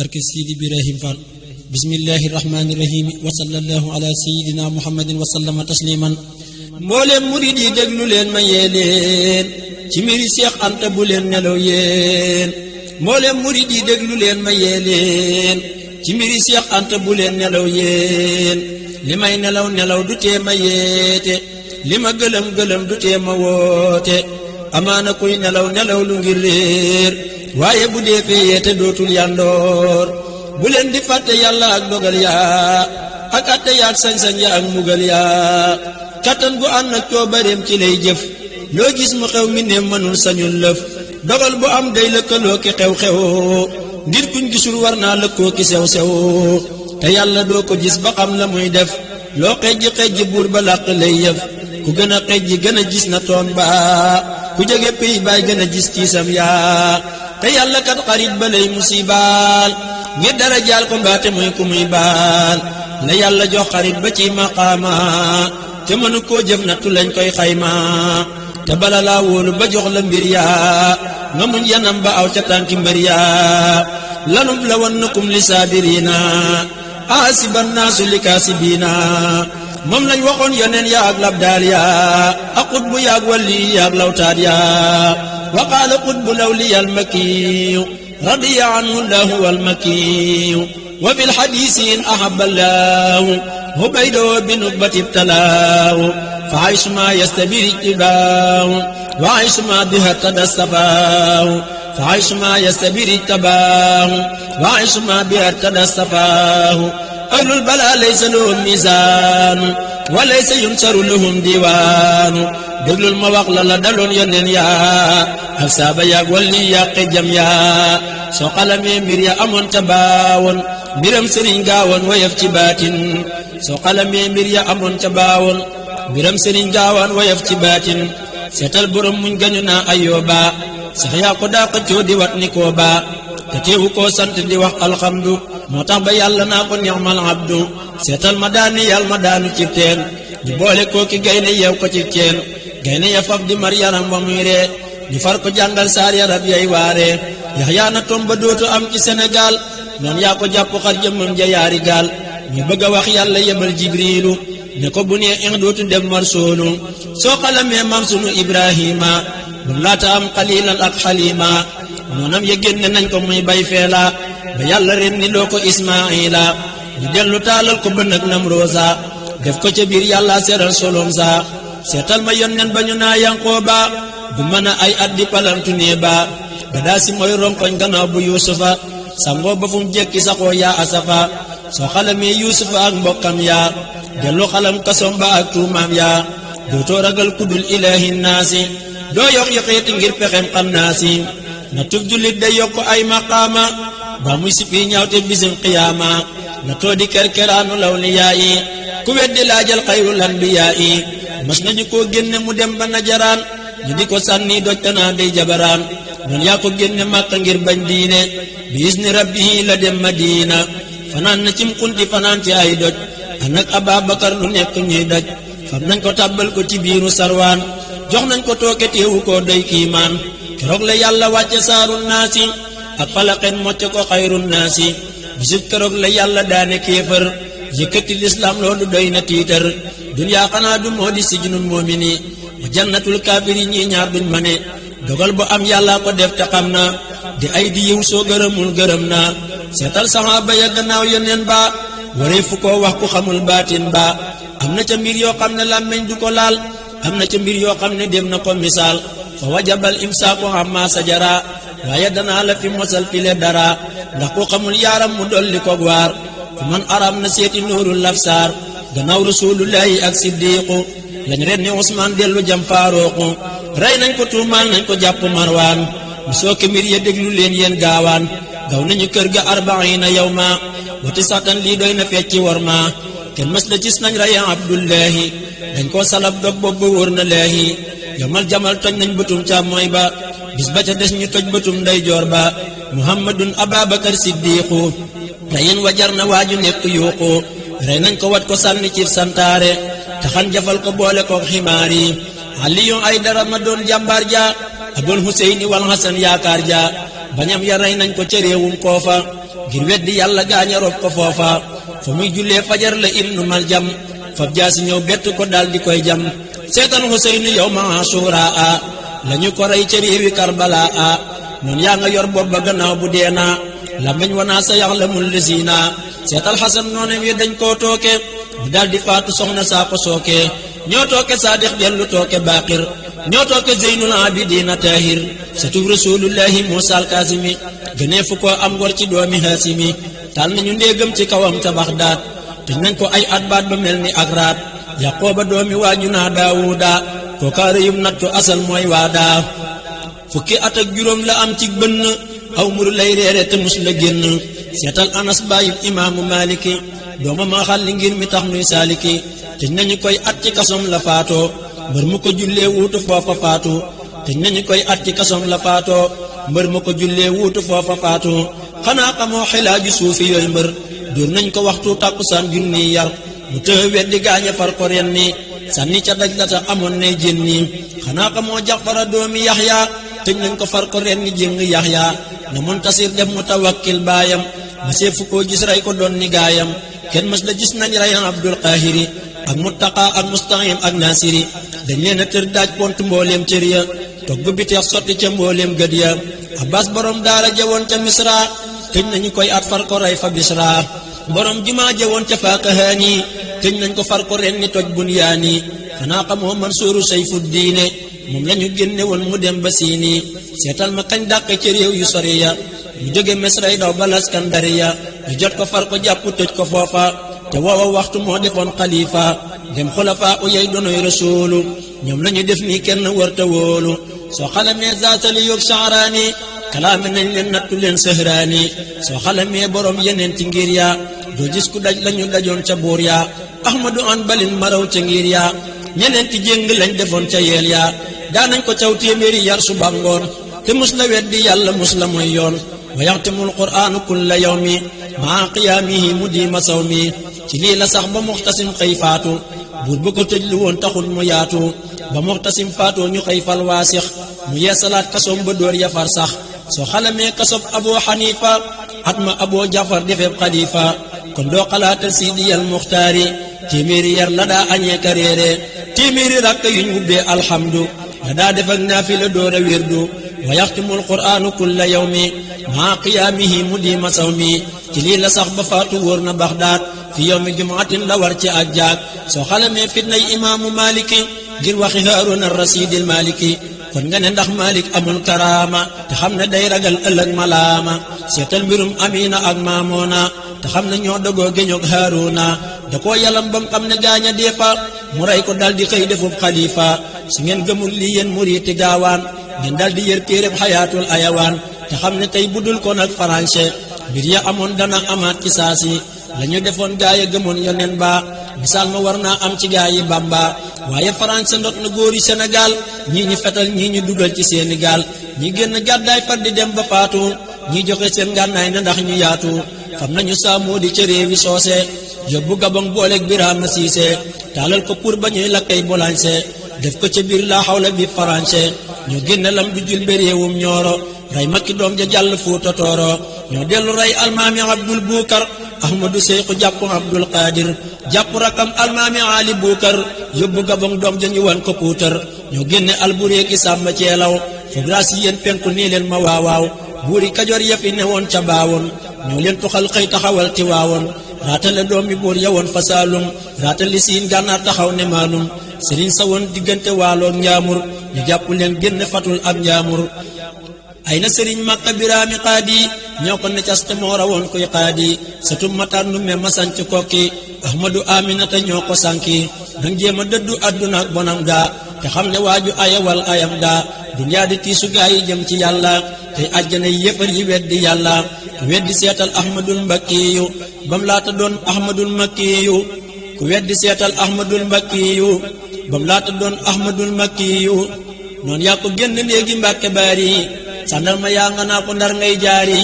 barke Sidi Birahim Fall bismillahi rahmani rahim wa sallallahu ala sayidina muhammadin wa sallama tasliman mbooleem murid yi déglu leen ma yee leen ci mbiri Seex Anta bu leen nelaw yéen mbooleem murid yi déglu leen ma yee leen ci mbiri Seex Anta bu leen nelaw yéen li may nelaw nelaw du tee ma yeete li ma gëlëm gëlëm du tee ma woote amaana kuy nelaw nelaw lu ngir réer waaye bu dee fee yeete dootul yandoor bu leen di fàtte yàlla ak dogal yaa ak atte yaa ak sañ-sañ ya ak mugal yaa kattan gu ànd ak coobareem ci lay jëf loo gis mu xew mi ne mënul sañul lëf dogal bu am day lëkkaloo ki xew-xew ngir kuñ gisul war naa lëkkoo ki sew-sew te yàlla doo ko gis ba xam la muy def loo xejji buur ba làq lay yëf ku gën a xejji gën a gis na toon ba ku jóge pey baay gën a gis tiisam yaa te yàlla kat xarit ba lay musibaal ngir dara jaal ko mbaate muy ku muy baal la yàlla jox xarit ba ci maqaama te mënu koo jëf nattu lañ koy xayma te bala laa wóolu ba jox la mbir yaa nga muñ yanam ba aw ca tànki mbir yaa lanub la wannakum li saabiriina aasiban naasu li kaasibiina moom lañ waxoon yoneen yaa ak labdaal yaa ak xutbu yaag walli yaag lawtaat yaa wa qaala xutbu lawliya almakiyu radiya anhu llahu walmakiyu wa fi lxadiisi in ahaba llahu hubaydahu bi nukbati ibtalaahu fa aysuma yastabir ijtibaahu wa aysuma biha tadassafaahu fa aysuma yastabir ijtabaahu wa aysuma biha tadassafaahu ahlul balaa laysa lahum miisaanu wa laysa yunsaru lahum diiwaanu déglul ma wax la daloon yoneen yaa ak saaba yaag walli yaag xejjam yaa soo xalamee mbir ya amoon ta baawoon mbiram sëriñ gaawoon wayaf ci baatin soo xalamee mbir ya amoon ta baawoon mbiram sëriñ gaawoon wayaf ci baatin seetal borom muñ gañu naa Ayooba sax yaa ko daa xëccoo di wat ni koo baa te teewu koo sant di wax alxamdu moo tax ba yàlla naa ko ni'mal abdu seetal ma daani yàlla ma daanu ci teen ñu boole koo ki gaynde yeew ko ci ceen gaynde ya faf di mar yaram ba muy ree ñu far ko jàngal saar yarab yay waare Yaxya na tom ba dootu am ci Sénégal noonu yaa ko jàpp xar jëmmam ja yaari gaal ñu bëgg a wax yàlla yebal Jibriilu ne ko bu nee in dootu dem mar soolu soo xalamee maam sunu Ibrahima bu laata am xalilan ak xalima noonam ya génne nañ ko muy bay feela ba yàlla ren ni loo ko Ismaila ñu dellu taalal ko ba nag Namroosa def ko ca biir yàlla seral solom sa seetal ma yonnen ba ñu naa Yanqooba bu mën a ay at di palantu nee ba ba daa si mooy ronkoñ gannaaw bu Yuusufa sangoo ba fu mu jekki saxoo yaa asafa soo xalamee Yuusufa ak mbokkam yaa dellu xalam kasom ba ak tuumaam yaa dootoo ragal kudul ilaahi naasi doo yox yoxeeti ngir pexem xam naasi na tub jullit day yokk ay maqaama ba muy sipi ñaawte bisim qiyaama na too di kerkeraanu lawliyaa yi ku weddi laajal xayrul anbiyaa yi mas nañu koo génne mu dem ba najaraan ñu di ko sànni doj tanaa day jabaraan noonu yaa ko génne Màkka ngir bañ diine bi izni rabbihi la dem Madina fanaan na cim xunti fanaan ci ay doj ànd ak Ababakar lu nekk ñuy daj fam nañ ko tàbbal ko ci biiru sarwaan jox nañ ko tooke teewu koo doy kiimaan keroog la yàlla wàcce saarul naasi ak falaqen mocce ko xayrul naasi bisub keroog la yàlla daane kéefër yëkkati lislaam loolu doy na tiitar duniyaa xanaa du moo di sijnul mu'mini wa jannatul kaafiri ñii ñaar duñ ma ne dogal bu am yàlla ko def te xam na di ay di yiw soo gërëmul gërëm na seetal saxaaba ya gannaaw yoneen ba waree fu ko wax ku xamul baatin ba am na ca mbir yoo xam ne làmmeñ du ko laal am na ca mbir yoo xam ne dem na ko misaal fa wajabal imsaaku amma sajara waaye danaa la fi mosal file dara ndax ku xamul yaaram mu dolli ko waar fu man aram na seeti nuurul lafsaar gannaaw rasulullahi ak siddiqu lañ ren ni Usmaan dellu jam faaruqu rey nañ ko tuumaal nañ ko jàpp marwaan mu sooke mbir ya déglu leen yéen gaawaan gaw nañu kër ga 40 yawma wati satan lii doy na fecci war ma kenn mas la gis nañ raya Abdullahi dañ koo salab dog bopp ba wóor na leehi yomal jamal toj nañ bëtum càmmooy ba bis ba ca des ñu toj bëtum ndeyjoor ba Muhammadun Ababakar Siddiqu reyin wajar na waaju nekk yuuqu rey nañ ko wat ko sànni ci santaare taxan jafal ko boole ko ximaar yi Aliyu ay dara ma doon jàmbaar ja Abul Huseyni wal Hasan yaakaar ja bañam ya rey nañ ko ca réewum Koofa ngir weddi yàlla gaaña rob ko foofa fa muy jullee fajar la ibnu maljam fab jaasi ñëw bett ko dal di koy jam seetal Huseynu yow ma Ashura lañu ko rey ca réewi Karbala noon yaa nga yor bopp ba gannaaw bu deena lamañ wanaa sa yaxlamul lisina seetal Xasan noonam yi dañ koo tooke mu dal di faatu soxna saa ko sooke ñoo tooke Saadix dellu tooke Baqir ñoo tooke Zeynul Abidina Tahir satub rasulullahi Muusa al-Kaasimi gënee fu ko am ngor ci doomi Haasimi taal nañu ndéegam ci kawam ca Baxdaad te nañ ko ay at baat ba mel ni ak raat Yaqooba doomi waaju naa Daawuda kooka rëyum nattu asal mooy waadaa fukki at ak juróom la am ci bënn aw mur lay reere te mus la génn seetal Anas bàyyib imaamu Maliki dooma ma xal li ngir mi tax nuy saaliki te nañu koy at ci kasom la faatoo mbër mu ko jullee wuutu foofa faatu te nañu koy at ci kasom la faatoo mbër mu ko jullee wuutu foofa faatu xanaa xamoo xilaaju suufi yooyu mbër dóor nañ ko waxtu tàkkusaan junniy yar mu tëë weddi gaaña far ko ren ni sànni ca daj la ta amoon nay jén nii xanaa xamoo Jafara doomi Yaxya tëj nañ ko far ko ren ni jéng Yaxya na Muntasir def Mutawakkil baayam ma seefu koo gis rey ko doon ni gaayam kenn mës la gis nañ rey Abdul Qahiri ak Muttaqa ak Mustaqim ak Nasiri dañ leen a tër daaj pont mbooleem cër ya togg bi teex sotti ca mbooleem gëd ya Abbas borom daara jawoon ca Misra tëj nañu koy at far ko rey fa Bisra borom jumaa jawoon ca Faakahaani tëj nañ ko far ko ren ni toj Bunyaani xanaa xamoo Mansuuru Sayfuddiine moom lañu génne woon mu dem ba Siini seetal ma kañ dàq ca réew yu sori ya mu jóge Misray daw ba Laskandariya ñu jot ko far ko jàpp tëj ko foofa te woowa waxtu moo defoon xalifa dem xulafaa u yey donoy rasuulu ñoom lañu def nii kenn wërta wóolu soo xalamee zaatali yoog Sha'raani kalaame nañ leen nattu leen Sahraani soo xalamee borom yeneen ci ngir ya doo gis ku daj lañu dajoon ca buur ya Ahmadu an balin maraw ca ngir ya ñeneen ti jéng lañ defoon ca yeel ya daanañ ko caw téeméeri yar suba ngoon te mus la weddi yàlla mus la mooy yoon wa yaxtimul qur'aanu kulla yawmi maa qiyaamihi mudiima sawmi ci lii la sax ba Muxtasim xëy faatu buur ba ko tëj lu woon taxul mu yaatu ba Muxtasim faatoo ñu xëy fal Waasix mu yeesalaat kasoom ba dóor yafar sax soo xalamee kasob Abu Xanifa at ma Abu Jafar defeeb xalifa kon doo xalaatal Siidiyal Muxtaari téeméeri yar la daa añee karéere téeméeri rakk yuñ wubbee alhamdu la daa def ak naafila door a wérdu wa yaxtimul qur'aanu kulla yawmi maa qiyaamihi mudiima sawmi ci lii la sax ba faatu wóor na Baxdaad fi yawmi jumaatin la war ci ak jaag soo xalamee fitnay imaamu Maliki ngir waxi Haaruna Rasiidil Maliki kon nga ne ndax Malik amul karaama te xam ne day ragal ëllëg malaama seetal mbirum Amina ak Maamoona te xam ne ñoo dogoo géñoog Haaruna da koo yalam bam xam ne gaaña deefa mu rey ko dal di xëy defub xalifa su ngeen gëmul lii yéen muriiti gaawaan ngeen dal di yër téereb xayaatul ayawaan te xam ne tey budul ko nag français mbir ya amoon dana amaat ci saasi la ñu defoon gaaya gëmoon yoneen ba misaal ma war naa am ci gaayi Bamba waaye français ndot na góori Sénégal ñii ñu fetal ñii ñu dugal ci seeni gaal ñi génn gàddaay far di dem ba faatu ñi joxe seen ngànnaay na ndax ñu yaatu fam nañu saamoo di ca réewi soose yóbbu Gabon booleeg Birama Siise taalal ko pour ba ñuy lakkay bolañse def ko ca biir laa xawla bi français ñoo génne lam du jul be réewum ñooro rey makki doom ja jàll Fuuta Tooro ñoo dellu rey almaami Abdul Buukar Ahmadu Seyxu jàpp Abdul Qadir jàpp rakam almaami Ali Buukar yóbbu Gabon doom ja ñu wan ko puutar ñoo génne albureeki Sàmba Ceelaw foog raa si yéen penku nii leen ma waawaaw buuri Kajoor ya fi ne woon ca baawoon ñoo leen tuxal xëy taxawal Tiwaawoon raatale doomi buur ya woon fa Saalum raatale siin Gànnaar taxaw ne Maalum sëriñ sa woon diggante Waaloog Njaamur ñu jàpp leen génne fatul ab Njaamur ay na sëriñ Makka Biraami Qaadi ñoo ko ne caste moo rawoon koy qaadi satu Matar Ndumme ma sanc Kokki Ahmadu Aminata ñoo ko sanki nang jéema dëddu àdduna ak bonam gaa te xam ne waaju ayawal ayam gaa dunyaa di tiisu gaa yi jëm ci yàlla tey àjjana yéefar yi weddi yàlla ku weddi seetal Ahmadul Mbakkiyu bam laata doon Ahmadul Makkiyu ku weddi seetal Ahmadul Mbakkiyu bam laata doon Ahmadul Makkiyu noonu yaa ko génn léegi Mbàkke Baari sàndal ma yaa nga naa ko Ndar ngay jaari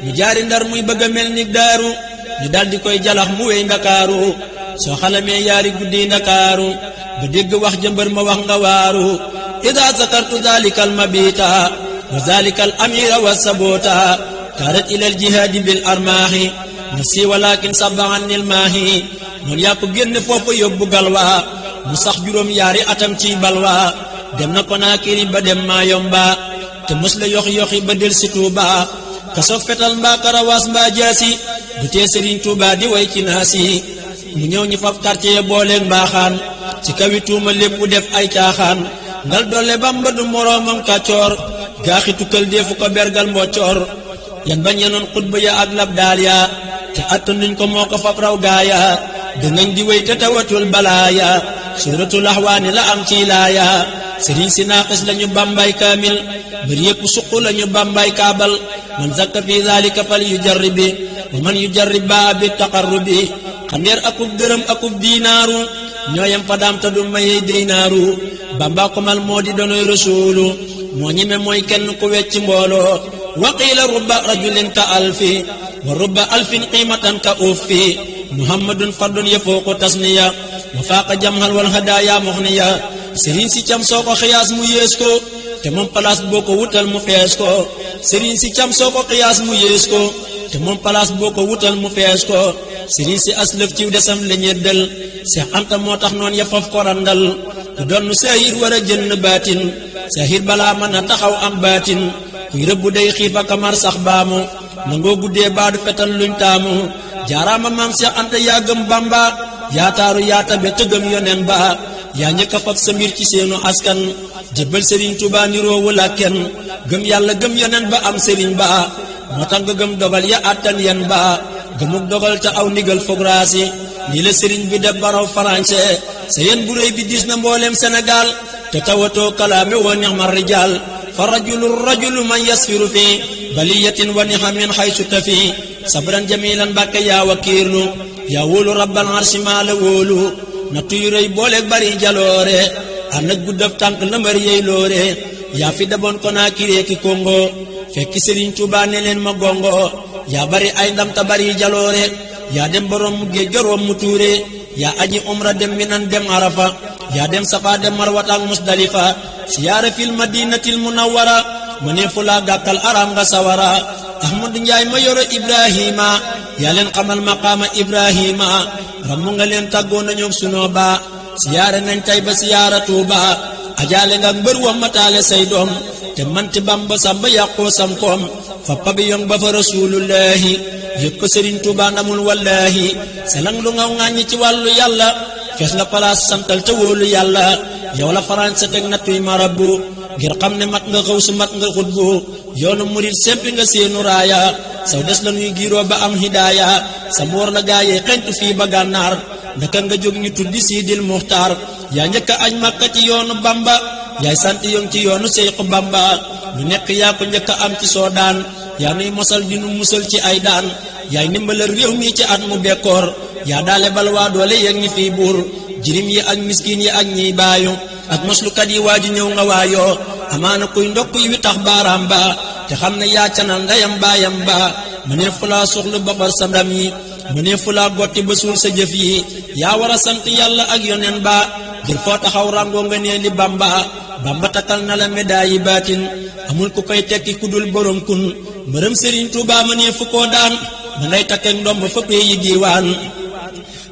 mu jaari Ndar muy bëgg a mel ni daaru ñu daldi koy jalax mu wey Ndakaaru soo xalamee yaari guddi Ndakaaru ba dégg wax jëmbër ma wax nga waaru ida zakartu zalika al mabita wa zalika al amira wa sabota kaarat ilal jihaadi bil armaahi nafsi walakin sabba anil maahi noonu yaa ko génne foofu yóbbu galwaa mu sax juróom yaari atam ci balwaa dem na Konaakiri ba dem Maayomba te mos la yoxi ba del si Tuuba kasoog fetal mbaa karawaas mbaa jaasi du tee Sëriñ Tuuba di way ci naasi mu ñëw ñu fab quartier booleeg mbaaxaan ci kawi tuuma lépp def ay caaxaan ngal dolle Bamba du moroomam kàccoor gaaxi tukkal deefu ko bergal mboccoor yan bañ yenoon xutba ya ak lab daal ya te attanuñ ko moo ko fab raw gaaya dëngañ di wéy te tawatul balaaya suuratul ahwaani la am ci laaya sëriñ si naaqis lañu bambay kaamil mbir yépp suq lañu bambay kaabal man zakka fi zalika fal yujarribi wa man yujarrib baa bi taqarrubi xandeer akub dërëm akub diinaaru ñooyam fa daam ta du mayey diinaaru Bamba komal moo di donoy rasuulu moo ñime mooy kenn ku wecc mbooloo wa qiila rubba rajulin ka alfi wa rubba alfin qiimatan ka uffi muhammadun fardun yafooqu tasniya wa faaqa jamhal wal hadaaya muxniya sëriñ si cam soo ko xiyaas mu yées ko te moom place boo ko wutal mu fees ko sëriñ si cam soo ko xiyaas mu yées ko te moom place boo ko wutal mu fees ko sëriñ si aslëf ciw desam la ñeddal Seex Anta moo tax noon ya faf ko randal ku donn saahir war a jënn baatin saahir balaa mën a taxaw am baatin kuy rëbbu day xiif ak kamar sax baamu nangoo guddee baadu fetal luñ taamu jaaraama maam Seex Anta yaa gëm Bamba yaa taaru yaa tabe te gëm yonen ba yaa njëkk a fab sa mbir ci seenu askan jébbal Sëriñ Tuubaa niroowul ak kenn gëm yàlla gëm yonen ba am sëriñ ba moo tax nga gëm dogal ya attan yen ba gëmuk dogal te aw ndigal fograasi lii la sëriñ bi def baraw français sa yen bu réy bi diis na mbooleem Sénégal te tawatoo kalaame wa nixma rijaal fa rajulu man yasfiru fi baliyatin wa nixamin xaysu tafi sabran jamilan Mbàkke yaa wakiirlu yaa wóolu rabbal arsi maa la wóolu na tuy rëy booleeg bari jaloore ànd ak guddaf tànk la mbër yey loore yaa fi daboon Konaakiri ki Congo fekki Sëriñ Tuubaa ne leen ma gongo yaa bari ay ndam ta bari jaloore yaa dem borom mu géej garoom mu tuure yaa aji umra dem Minan dem Arafa yaa dem Safa dem Marwata ak Musdalifa siyaara fil madinatil munawwara ma ne fu laa gàkkal aram nga sawara Ahmadu Njaay ma yoro Ibrahima yaa leen xamal maqaama Ibrahima rammu nga leen tàggoo nañu sunoo ba siyaare nañ tay ba siyaara Tuuba ajaale nga mbër wa mataale say doom te manti Bamba samba yàqoo sam koom fa pabiyong ba fa rasulullahi yëg ko Sëriñ Tuuba ndamul wallahi selang lu ngaw ŋàññi ci wàllu yàlla fees la palaas santal te wóolu yàlla yow la faransa teg nattuy marabu ngir xam ne mat nga xaw su mat nga xutbu yoonu murit sempi nga seenu raaya saw des la nuy giiroo ba am hidaaya sa mboor la gaayee xentu fii ba gànnaar ndaka nga jóg ñu tuddi Siidil Muxtaar yaa njëkk a aj Makka ci yoonu Bamba yaay sant yoon ci yoonu Seyxu Bamba lu nekk yaa ko njëkk a am ci soodaan yaa nuy mosal di nu musal ci ay daan yaay ndimbalal réew mi ci at mu bekkoor yaa daale balwaa doole yëg ñi fii buur jirim yi ak miskin yi ak ñiy baayu ak moslukat yi waa ji ñëw nga waayoo amaana kuy ndokk yi wi tax baaraam ba te xam ne yaa canal ndeyam baayam ba mu ne fu laa soxlu ba far sa ndam yi mu ne fu laa gotti ba suul sa jëf yi yaa war a sant yàlla ak yonen ba ngir foo taxaw ràngoo nga nee li Bamba Bamba takkal na la médaille yi baatin amul ku koy tekki ku dul borom kun mbërëm Sëriñ Tuubaa ma ne fu koo daan ma ngay takkeek ndomb fa pee yi diiwaan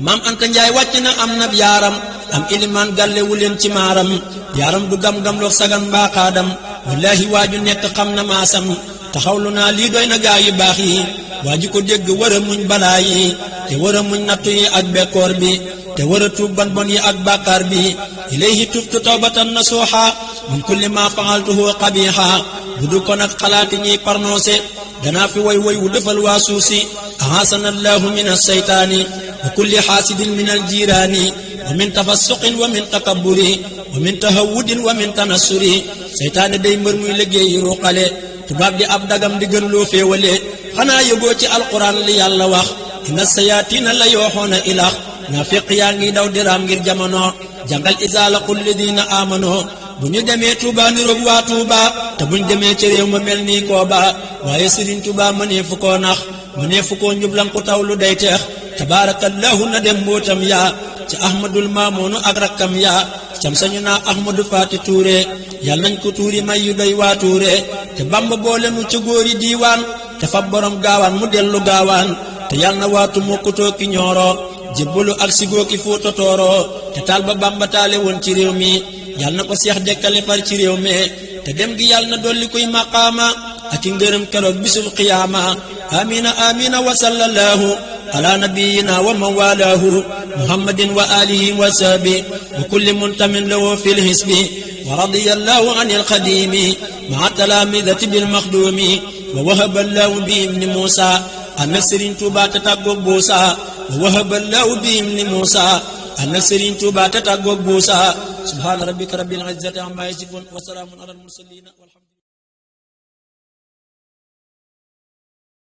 maam Anta Njaay wàcc na am nab yaaram am ilimaan gàllewu leen ci maaram yaaram du gam-gam loog sagan mbaaxaadam wallahi waaju nekk xam na maasam taxawlu naa lii doy na gaa yu baax yi waaju ko dégg war a muñ balaa yi te war a muñ nattu yi ak bekkoor bi te war a tuub bon bon yi ak bàkkaar bi ilayhi tubtu tawbatan nasuha min kulli ma fa'altuhu qabiha bu du ko nag xalaati ñiy parnoose danaa fi woy wu defal waa suuf si ahasana allahu min alseytaani wa kulli xaasidin min aljiiraani wa min tafassuqin wa min takabburi wa min tahawudin wa min tanassuri seytaane day mbër muy liggéeyi ruqale tubaab di ab dagam di gën loo féewale xanaa yógoo ci alquran li yàlla wax inna sayaatiina la yooxoona ilax naafiq yaa ngi daw diraam ngir jamono jàngal isaala qul lidina amano bu ñu demee Tuuba niroog waa Tuuba te buñ demee ci réew ma mel nii kooba waaye Sëriñ Tuuba mënee fu koo nax mënee fu koo njublan ku taw lu day teex tabaarakallahu na dem mbootam yaa ci ahmadul maamoonu ak rakkam yaa cam sañu naa ahmadu faati tuure yàlla nañ ko tuuri may yu doy waa tuure te Bamba boole nu ca góori diiwaan te fa borom gaawaan mu dellu gaawaan te yal na waatu mokkutoo ki ñooro jébbalu ak sigoo ki Fuuta Tooro te taal ba Bamba taale woon ci réew mi yal na ko seex dekkale far ci réew mi te dem gi yal na dolli kuy maqaama ak i ngërëm keroog bisul qiyaama amina amina wa sallallahu ala nabiyyina wa man walaahu muhammadin wa alihi wa sahbi wa kulli muntamin lahu fil hisbi wa radiyallahu anil qadimi ma'a talamidati bil makhdumi wa wahaba allahu bi ibni Musa an Serigne Touba te tàggoog buusa wa wahaba allahu bi ibni Musa an Serigne Touba te tàggoog buusa subhana rabbika rabbil izzati amma yasifun wa salamun alal mursalin